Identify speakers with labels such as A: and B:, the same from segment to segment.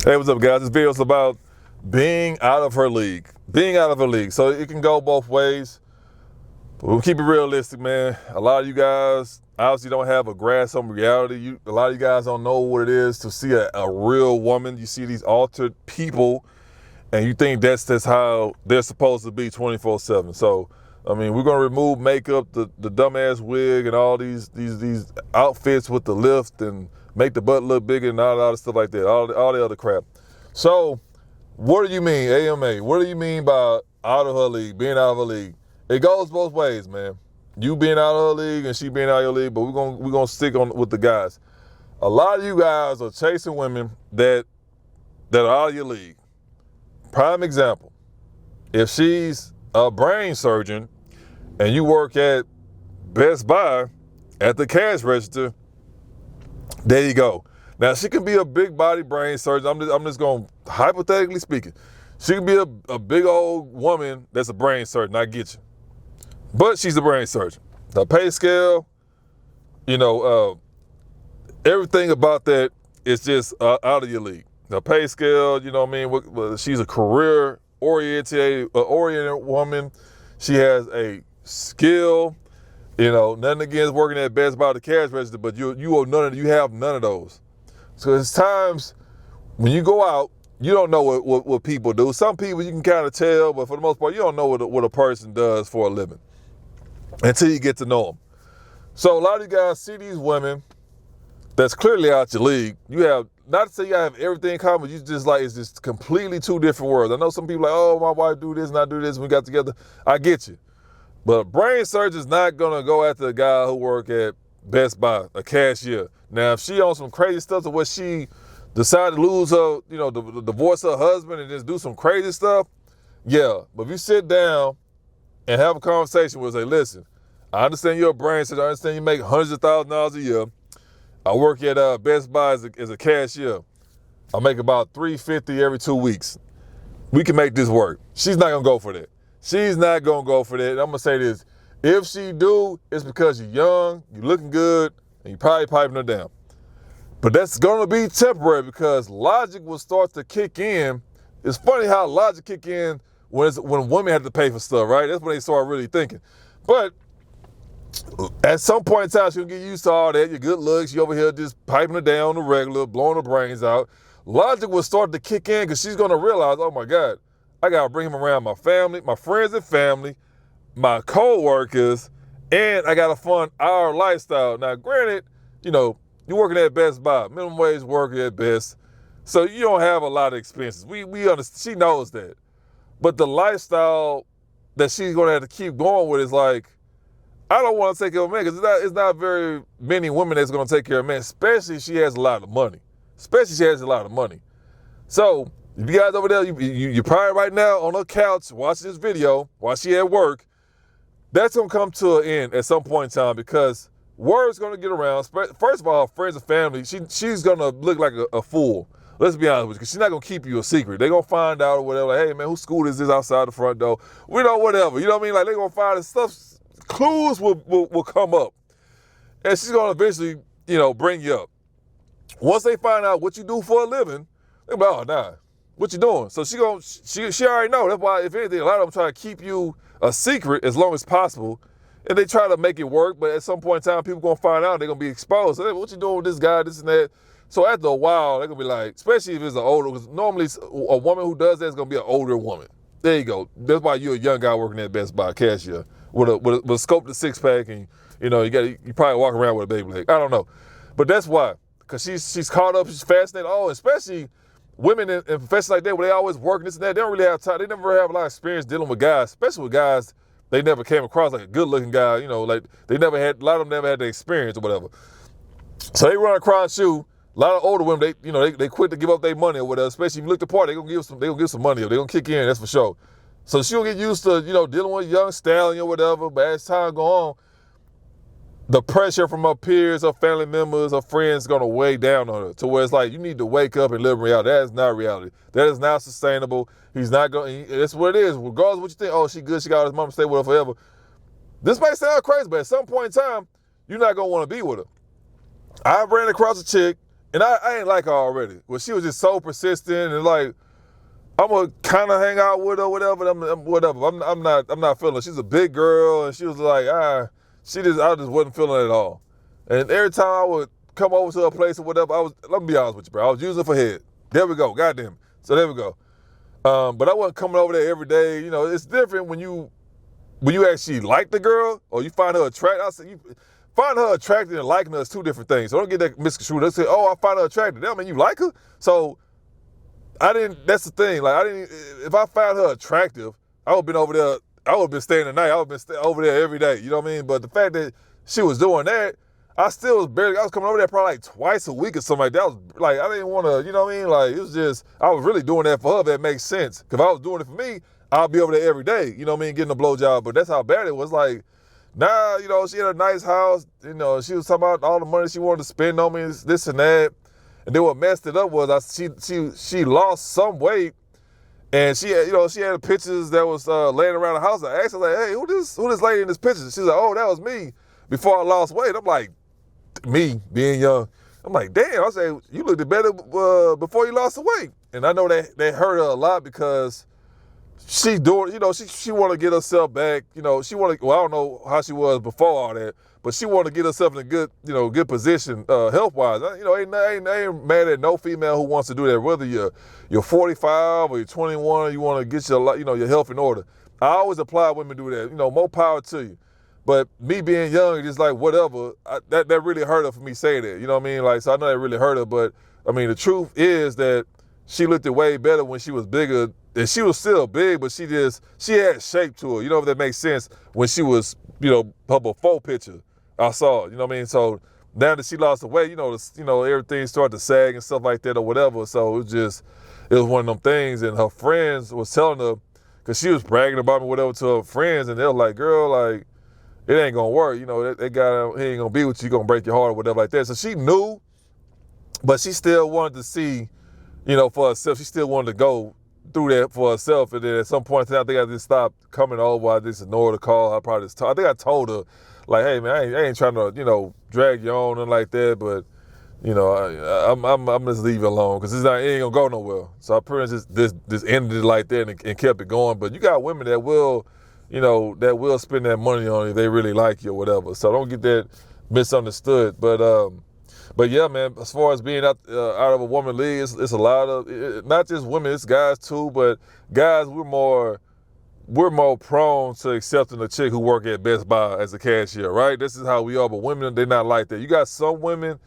A: Hey, what's up, guys? This video is about being out of her league. Being out of her league. So it can go both ways. But we'll keep it realistic, man. A lot of you guys obviously don't have a grasp on reality. A lot of you guys don't know what it is to see a real woman. You see these altered people, and you think that's how they're supposed to be 24/7. So, I mean, we're gonna remove makeup, the dumbass wig, and all these outfits with the lift and make the butt look bigger and all that stuff like that, all the other crap. So, what do you mean, AMA? What do you mean by out of her league, being out of her league? It goes both ways, man. You being out of her league and she being out of your league, but we're gonna stick on with the guys. A lot of you guys are chasing women that are out of your league. Prime example: if she's a brain surgeon and you work at Best Buy at the cash register, there you go. Now, she can be a big body brain surgeon. I'm just going, hypothetically speaking, she can be a big old woman that's a brain surgeon. I get you. But she's a brain surgeon. The pay scale, everything about that is just out of your league. The pay scale, you know what I mean? She's a career-oriented woman. She has a skill. Nothing against working at Best Buy the cash register, but you have none of those. So it's times when you go out, you don't know what people do. Some people you can kind of tell, but for the most part, you don't know what a person does for a living until you get to know them. So a lot of you guys see these women that's clearly out your league. You have, not to say you have everything in common, but you just like, it's just completely two different worlds. I know some people like, oh, my wife do this and I do this and we got together. I get you. But a brain surgeon's not gonna go after a guy who work at Best Buy, a cashier. Now, if she on some crazy stuff to where she decided to lose her, divorce her husband and just do some crazy stuff, yeah. But if you sit down and have a conversation with her, say, listen, I understand you're a brain surgeon. I understand you make hundreds of thousands of dollars a year. I work at Best Buy as a cashier. I make about $350 every 2 weeks. We can make this work. She's not gonna go for that. She's not gonna go for that. I'm gonna say this: if she do, it's because you're young, you're looking good, and you're probably piping her down. But that's gonna be temporary because logic will start to kick in. It's funny how logic kick in when women have to pay for stuff, right? That's when they start really thinking. But at some point in time, she'll get used to all that. Your good looks, you over here just piping her down the regular, blowing her brains out. Logic will start to kick in because she's gonna realize, oh my God, I gotta bring him around my family, my friends and family, my co-workers, and I gotta fund our lifestyle. Now, granted, you're working at Best Buy, minimum wage worker at best, so you don't have a lot of expenses. We understand, she knows that. But the lifestyle that she's gonna have to keep going with is like, I don't wanna take care of a man because it's not very many women that's gonna take care of a man, especially if she has a lot of money. So, if you guys over there, you're probably right now on her couch watching this video while she at work, that's gonna come to an end at some point in time because word's gonna get around. First of all, friends and family, she's gonna look like a fool. Let's be honest with you, because she's not gonna keep you a secret. They're gonna find out or whatever, like, hey man, whose school is this outside the front door? Whatever, you know what I mean? Like, they're gonna find this stuff, clues will come up. And she's gonna eventually, bring you up. Once they find out what you do for a living, they're like, oh nah. What you doing? So she already know. That's why, if anything, a lot of them try to keep you a secret as long as possible. And they try to make it work, but at some point in time, people gonna find out, they're gonna be exposed. So, hey, what you doing with this guy, this and that? So after a while, they're gonna be like, especially if it's an older, because normally a woman who does that is gonna be an older woman. There you go. That's why you're a young guy working at Best Buy cashier with a scope to six pack, and you probably walk around with a baby leg. I don't know, but that's why, because she's caught up, she's fascinated. Oh, especially women in professions like that where they always working this and that, they don't really have time. They never have a lot of experience dealing with guys, especially with guys they never came across, like a good looking guy, like a lot of them never had the experience or whatever. So they run across you. A lot of older women, they quit to give up their money or whatever, especially if you look the part, they're gonna give some money or they're gonna kick in, that's for sure. So she'll get used to, dealing with a young stallion or whatever, but as time go on, the pressure from her peers, her family members, her friends is gonna weigh down on her to where it's like, you need to wake up and live in reality. That is not reality. That is not sustainable. He's not going, that's what it is. Regardless of what you think, oh, she good, she got his mom, stay with her forever. This may sound crazy, but at some point in time, you're not gonna wanna be with her. I ran across a chick And I ain't like her already. Well, she was just so persistent and like, I'm gonna kind of hang out with her, whatever. I'm not feeling her. She's a big girl, and she was like, I just wasn't feeling it at all. And every time I would come over to her place or whatever, let me be honest with you, bro. I was using her for head. There we go, goddamn. So there we go. But I wasn't coming over there every day. You know, it's different when you actually like the girl or you find her attractive. I said, you find her attractive and liking her is two different things. So don't get that misconstrued. They say, oh, I find her attractive. That mean you like her? So that's the thing. Like, if I found her attractive, I would have been over there, I would have been staying the night. I would have been over there every day. You know what I mean? But the fact that she was doing that, I was coming over there probably like twice a week or something like that. I was like, I didn't want to, you know what I mean? Like, it was just, I was really doing that for her. That makes sense. Because if I was doing it for me, I'll be over there every day, you know what I mean? Getting a blowjob. But that's how bad it was. Like, nah, you know, she had a nice house. You know, she was talking about all the money she wanted to spend on me, this and that. And then what messed it up was she lost some weight, and she had pictures that was laying around the house. I asked her, like, hey, who this lady in this picture? She's like, oh, that was me before I lost weight. I'm like, me being young, I'm like, damn. I say, you looked better before you lost the weight. And I know that hurt her a lot because she doing, you know, she want to get herself back. You know, well, I don't know how she was before all that, but she want to get herself in a good position health-wise. You know, I ain't mad at no female who wants to do that. Whether you're 45 or you're 21, you want to get your health in order. I always applaud women do that. You know, more power to you. But me being young, just like whatever, that really hurt her for me saying that. You know what I mean? Like, so I know that really hurt her. But I mean, the truth is that she looked way better when she was bigger. And she was still big, but she had shape to her. You know, if that makes sense. When she was, you know, her before picture, I saw it. You know what I mean? So now that she lost the weight, you know, everything started to sag and stuff like that or whatever. So it was one of them things. And her friends was telling her, because she was bragging about me, whatever, to her friends, and they were like, girl, like, it ain't gonna work. You know, that guy, he ain't gonna be with you, gonna break your heart or whatever like that. So she knew, but she still wanted to see, you know, for herself. She still wanted to go through that for herself, and then at some point in time, I think I just stopped coming over. I just ignored the call. I think I told her, like, hey man, I ain't trying to, you know, drag you on and like that, but you know, I'm just leave it alone because it ain't gonna go nowhere. So I pretty much just ended it like that and kept it going. But you got women that will, you know, that will spend that money on you if they really like you or whatever. So don't get that misunderstood. But yeah, man, as far as being out of a woman league, it's a lot of, not just women, it's guys too, but guys, we're more prone to accepting a chick who work at Best Buy as a cashier, right? This is how we are, but women, they're not like that. You got some women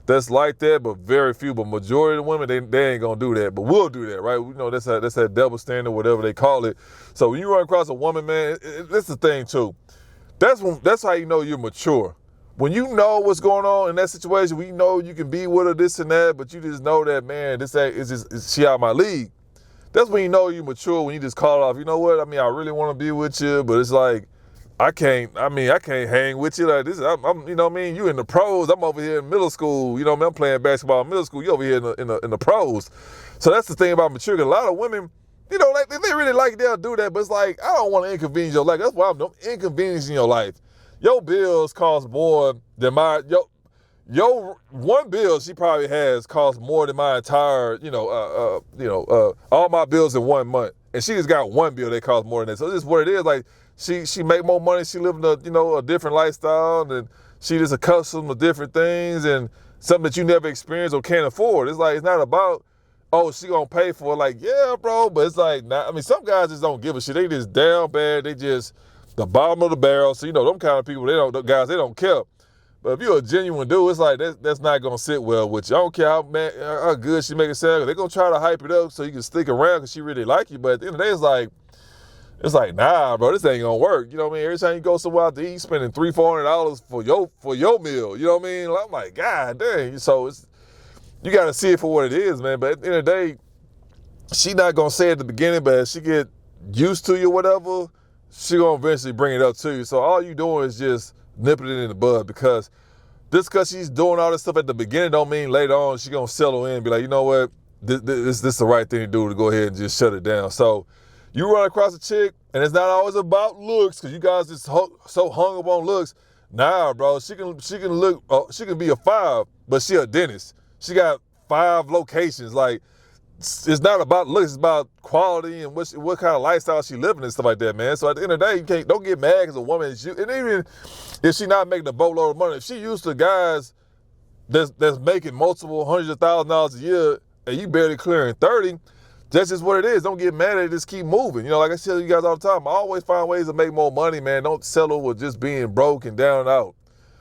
A: that's like that, but very few, but majority of the women, they ain't gonna do that, but we'll do that, right? You know, that's that double standard, whatever they call it. So when you run across a woman, man, that's the thing too. That's how you know you're mature. When you know what's going on in that situation, we know you can be with her, this and that, but you just know that, man, she out of my league. That's when you know you're mature, when you just call it off. You know what? I mean, I really want to be with you, but it's like, I can't hang with you like this. I'm you know what I mean? You in the pros. I'm over here in middle school. You know what I mean? I'm playing basketball in middle school. You over here in the pros. So that's the thing about maturity. A lot of women, you know, like, if they really like it, they'll do that. But it's like, I don't want to inconvenience your life. That's why I'm inconveniencing your life. Your bills cost more than your one bill she probably has cost more than my entire, all my bills in 1 month. And she just got one bill that costs more than that. So this is what it is. Like, she make more money, she live in a different lifestyle, and she just accustomed to different things and something that you never experienced or can't afford. It's like, it's not about, oh, she gonna pay for it. Like, yeah, bro, but it's like, some guys just don't give a shit. They just down bad. They just the bottom of the barrel. So, them kind of people, they don't care. But if you're a genuine dude, it's like, that's not gonna sit well with you. I don't care how good she make it sound. They're gonna try to hype it up so you can stick around because she really like you. But at the end of the day, it's like, nah, bro, this ain't gonna work. You know what I mean? Every time you go somewhere out to eat, spending $300-$400 for your meal. You know what I mean? I'm like, God dang. So you gotta see it for what it is, man. But at the end of the day, she not gonna say at the beginning, but as she get used to you or whatever, she gonna eventually bring it up to you. So all you doing is just nipping it in the bud, because just because she's doing all this stuff at the beginning don't mean later on she gonna settle in and be like, you know what, this is the right thing to do, to go ahead and just shut it down. So you run across a chick, and it's not always about looks, because you guys just so hung up on looks. Nah, bro, she can look, she can be a 5, but she a dentist. she got 5 locations. Like, it's not about looks, it's about quality and what kind of lifestyle she living and stuff like that, man. So at the end of the day, don't get mad because a woman is you, and even if she not making a boatload of money, if she used to guys that's making multiple hundreds of $1,000s a year and you barely clearing 30, that's just what it is. Don't get mad at it, just keep moving. You know, like I tell you guys all the time, I always find ways to make more money, man. Don't settle with just being broke and down and out.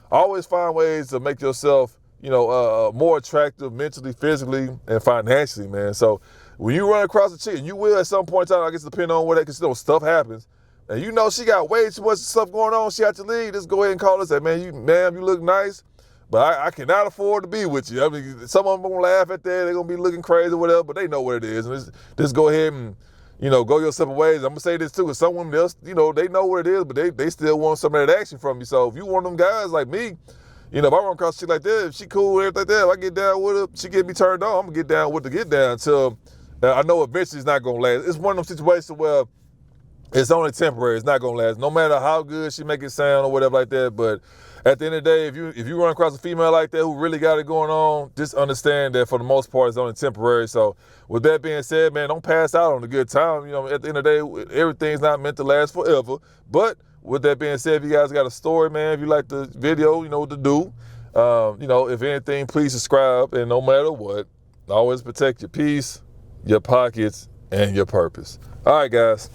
A: Always find ways to make yourself, you know, more attractive mentally, physically, and financially, man. So when you run across a chick, and you will at some point in time, I guess depending on what that, because you know, stuff happens, and you know she got way too much stuff going on, she out your league, just go ahead and call her and say, man, ma'am, you look nice, but I cannot afford to be with you. I mean, some of them gonna laugh at that, they're gonna be looking crazy or whatever, but they know what it is. And just go ahead and, you know, go your separate ways. I'm gonna say this too, because some women, you know, they know what it is, but they still want some of that action from you. So if you one of them guys like me, you know, if I run across a chick like that, if she cool and everything like that, if I get down with her, she get me turned on, I'm gonna get down with the get down until I know eventually it's not gonna last. It's one of them situations where it's only temporary, it's not gonna last. No matter how good she make it sound or whatever like that, but at the end of the day, if you run across a female like that who really got it going on, just understand that for the most part it's only temporary. So with that being said, man, don't pass out on a good time. You know, at the end of the day, everything's not meant to last forever. But with that being said, if you guys got a story, man, if you like the video, you know what to do. You know, if anything, please subscribe. And no matter what, always protect your peace, your pockets, and your purpose. All right, guys.